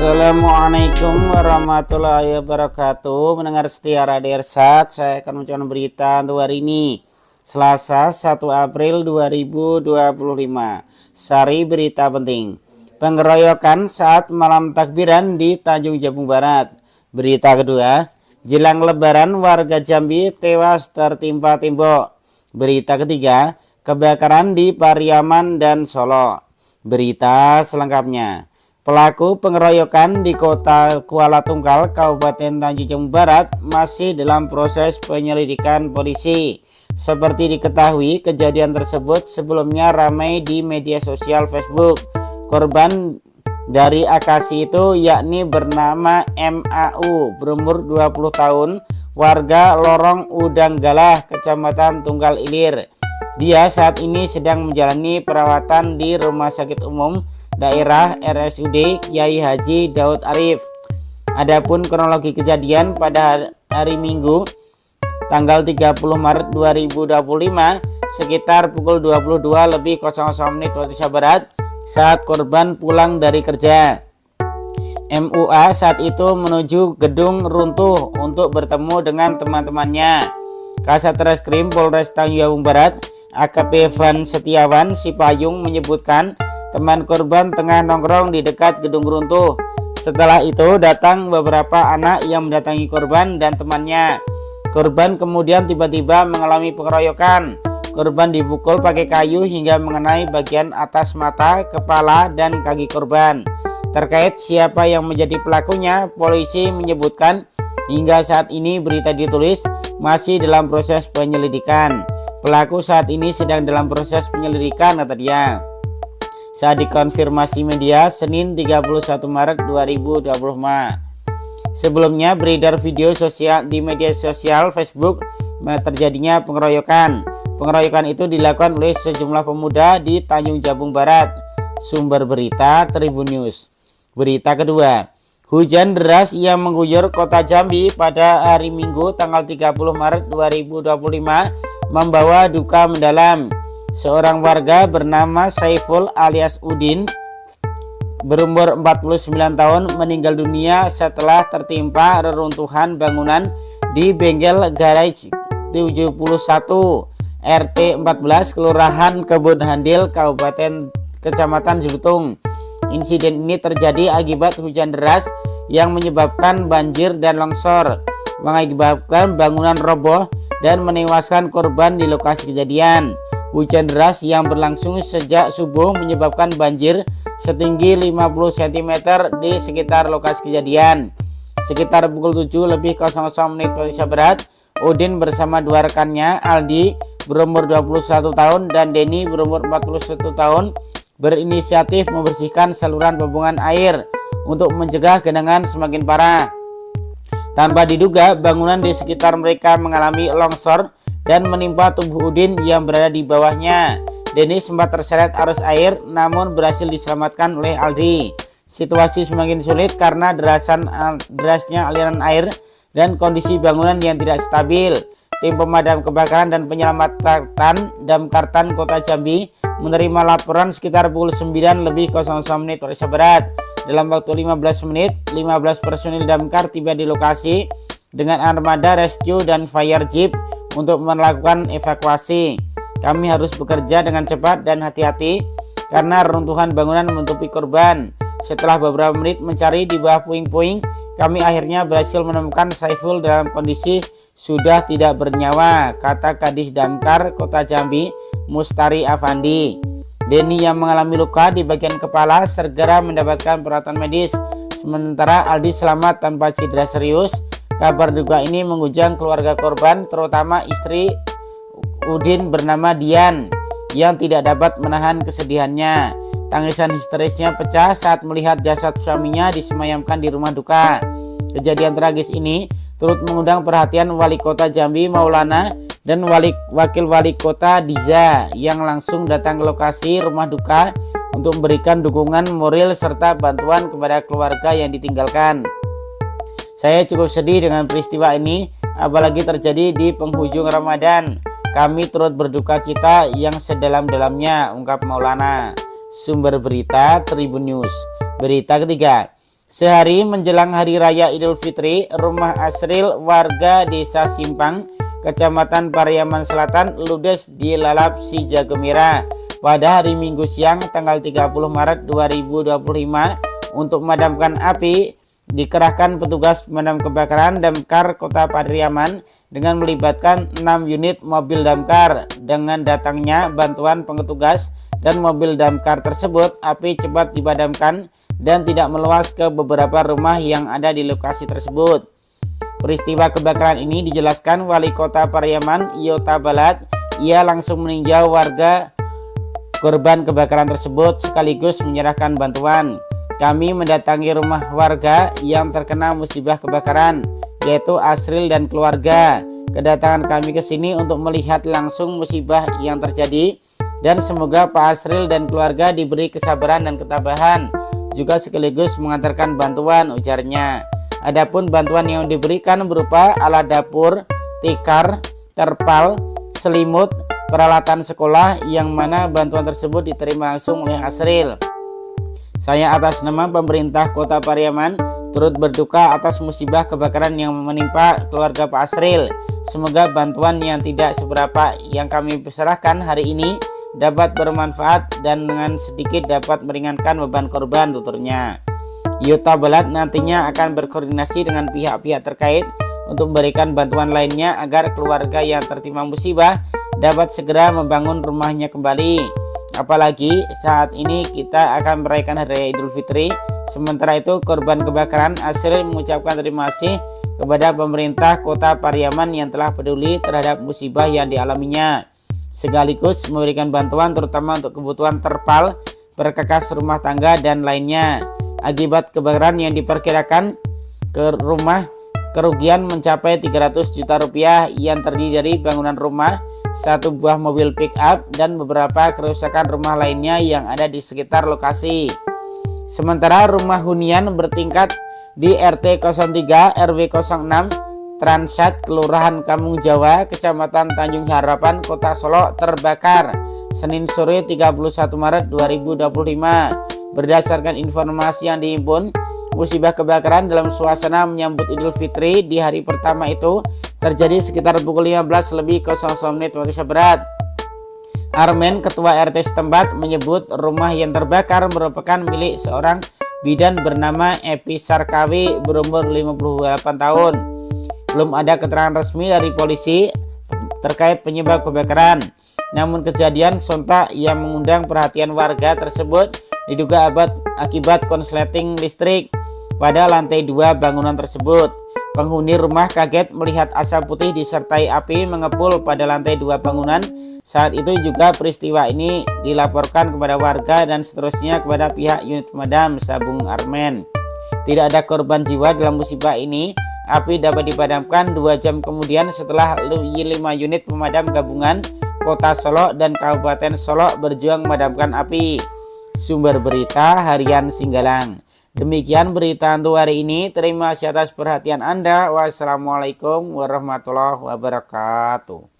Assalamualaikum warahmatullahi wabarakatuh. Mendengar setia Radio Irsad, saya akan mencoba berita untuk hari ini, Selasa 1 April 2025. Sari berita penting. Pengeroyokan saat malam takbiran di Tanjung Jabung Barat. Berita kedua, jelang lebaran warga Jambi tewas tertimpa tembok. Berita ketiga, kebakaran di Pariaman dan Solo. Berita selengkapnya. Pelaku pengeroyokan di kota Kuala Tunggal, Kabupaten Tanjung Jabung Barat masih dalam proses penyelidikan polisi. Seperti diketahui, kejadian tersebut sebelumnya ramai di media sosial Facebook. Korban dari aksi itu yakni bernama MAU, berumur 20 tahun, warga Lorong Udang Galah, Kecamatan Tunggal Ilir. Dia saat ini sedang menjalani perawatan di Rumah Sakit Umum Daerah RSUD Kiai Haji Daud Arif. Adapun kronologi kejadian pada hari Minggu tanggal 30 Maret 2025 sekitar pukul 22.00 waktu Indonesia Barat saat korban pulang dari kerja. MUA saat itu menuju gedung runtuh untuk bertemu dengan teman-temannya. Kasat Reskrim Polres Tanjung Jabung Barat AKP Van Setiawan Sipayung menyebutkan teman korban tengah nongkrong di dekat gedung runtuh. Setelah itu datang beberapa anak yang mendatangi korban dan temannya. Korban kemudian tiba-tiba mengalami pengeroyokan. Korban dipukul pakai kayu hingga mengenai bagian atas mata, kepala, dan kaki korban. Terkait siapa yang menjadi pelakunya, polisi menyebutkan hingga saat ini berita ditulis masih dalam proses penyelidikan. Pelaku saat ini sedang dalam proses penyelidikan, kata dia. Saat dikonfirmasi media Senin 31 Maret 2025. Sebelumnya beredar video sosial di media sosial Facebook terjadinya pengeroyokan. Pengeroyokan itu dilakukan oleh sejumlah pemuda di Tanjung Jabung Barat. Sumber berita Tribun News. Berita kedua, hujan deras yang mengguyur kota Jambi pada hari Minggu tanggal 30 Maret 2025 membawa duka mendalam. Seorang warga bernama Saiful alias Udin berumur 49 tahun meninggal dunia setelah tertimpa reruntuhan bangunan di bengkel garage 71 RT 14 Kelurahan Kebun Handil Kabupaten Kecamatan Julutung. Insiden ini terjadi akibat hujan deras yang menyebabkan banjir dan longsor, mengakibatkan bangunan roboh dan menewaskan korban di lokasi kejadian. Hujan deras yang berlangsung sejak subuh menyebabkan banjir setinggi 50 cm di sekitar lokasi kejadian. Sekitar pukul 7.00 Indonesia Barat, Udin bersama dua rekannya, Aldi berumur 21 tahun dan Denny berumur 41 tahun, berinisiatif membersihkan saluran pembuangan air untuk mencegah genangan semakin parah. Tanpa diduga, bangunan di sekitar mereka mengalami longsor dan menimpa tubuh Udin yang berada di bawahnya. Denny sempat terseret arus air namun berhasil diselamatkan oleh Aldi. Situasi semakin sulit karena derasnya aliran air dan kondisi bangunan yang tidak stabil. Tim pemadam kebakaran dan penyelamatan Damkartan Kota Jambi menerima laporan sekitar pukul 9.00 Indonesia Barat. Dalam waktu 15 menit, 15 personil damkar tiba di lokasi dengan armada rescue dan fire jeep untuk melakukan evakuasi. Kami harus bekerja dengan cepat dan hati-hati karena reruntuhan bangunan menutupi korban. Setelah beberapa menit mencari di bawah puing-puing, kami akhirnya berhasil menemukan Saiful dalam kondisi sudah tidak bernyawa, kata Kadis Damkar Kota Jambi Mustari Afandi. Denny yang mengalami luka di bagian kepala segera mendapatkan perawatan medis, sementara Aldi selamat tanpa cedera serius. Kabar duka ini mengguncang keluarga korban, terutama istri Udin bernama Dian yang tidak dapat menahan kesedihannya. Tangisan histerisnya pecah saat melihat jasad suaminya disemayamkan di rumah duka. Kejadian tragis ini turut mengundang perhatian Wali Kota Jambi Maulana dan Wakil Wali Kota Diza yang langsung datang ke lokasi rumah duka untuk memberikan dukungan moral serta bantuan kepada keluarga yang ditinggalkan. Saya cukup sedih dengan peristiwa ini, apalagi terjadi di penghujung Ramadan. Kami turut berduka cita yang sedalam-dalamnya, ungkap Maulana. Sumber berita Tribun News. Berita ketiga, Sehari menjelang Hari Raya Idul Fitri, rumah Asril warga Desa Simpang, Kecamatan Pariaman Selatan, ludes dilalap si jago merah pada hari Minggu siang tanggal 30 Maret 2025. Untuk memadamkan api, dikerahkan petugas pemadam kebakaran Damkar Kota Pariaman dengan melibatkan 6 unit mobil damkar. Dengan datangnya bantuan petugas dan mobil damkar tersebut, api cepat dipadamkan dan tidak meluas ke beberapa rumah yang ada di lokasi tersebut. Peristiwa kebakaran ini dijelaskan Wali Kota Pariaman, Yota Balat. Ia langsung meninjau warga korban kebakaran tersebut sekaligus menyerahkan bantuan. Kami mendatangi rumah warga yang terkena musibah kebakaran, yaitu Asril dan keluarga. Kedatangan kami ke sini untuk melihat langsung musibah yang terjadi, dan semoga Pak Asril dan keluarga diberi kesabaran dan ketabahan, juga sekaligus mengantarkan bantuan, ujarnya. Adapun bantuan yang diberikan berupa alat dapur, tikar, terpal, selimut, peralatan sekolah, yang mana bantuan tersebut diterima langsung oleh Asril. Saya atas nama pemerintah Kota Pariaman turut berduka atas musibah kebakaran yang menimpa keluarga Pak Asril. Semoga bantuan yang tidak seberapa yang kami serahkan hari ini dapat bermanfaat dan dengan sedikit dapat meringankan beban korban, tuturnya. Yota Balat nantinya akan berkoordinasi dengan pihak-pihak terkait untuk memberikan bantuan lainnya agar keluarga yang tertimpa musibah dapat segera membangun rumahnya kembali. Apalagi saat ini kita akan merayakan Hari Raya Idul Fitri. Sementara itu, korban kebakaran Asril mengucapkan terima kasih kepada pemerintah Kota Pariaman yang telah peduli terhadap musibah yang dialaminya, sekaligus memberikan bantuan terutama untuk kebutuhan terpal, perkakas rumah tangga, dan lainnya. Akibat kebakaran yang diperkirakan ke rumah, kerugian mencapai 300 juta rupiah yang terdiri dari bangunan rumah, satu buah mobil pick up, dan beberapa kerusakan rumah lainnya yang ada di sekitar lokasi. Sementara rumah hunian bertingkat di RT 03 RW 06 Transat, Kelurahan Kampung Jawa, Kecamatan Tanjung Harapan, Kota Solo terbakar Senin sore 31 Maret 2025. Berdasarkan informasi yang dihimpun, musibah kebakaran dalam suasana menyambut Idul Fitri di hari pertama itu terjadi sekitar pukul 15.00 waktu Indonesia Barat. Armen, ketua RT setempat, menyebut rumah yang terbakar merupakan milik seorang bidan bernama Epi Sarkawi berumur 58 tahun. Belum ada keterangan resmi dari polisi terkait penyebab kebakaran. Namun kejadian sontak yang mengundang perhatian warga tersebut diduga akibat konsleting listrik pada lantai 2 bangunan tersebut. Penghuni rumah kaget melihat asap putih disertai api mengepul pada lantai 2 bangunan. Saat itu juga peristiwa ini dilaporkan kepada warga dan seterusnya kepada pihak unit pemadam Sabung Armen. Tidak ada korban jiwa dalam musibah ini. Api dapat dipadamkan 2 jam kemudian setelah 5 unit pemadam gabungan Kota Solo dan Kabupaten Solo berjuang memadamkan api. Sumber berita Harian Singgalang. Demikian berita untuk hari ini. Terima kasih atas perhatian Anda. Wassalamualaikum warahmatullahi wabarakatuh.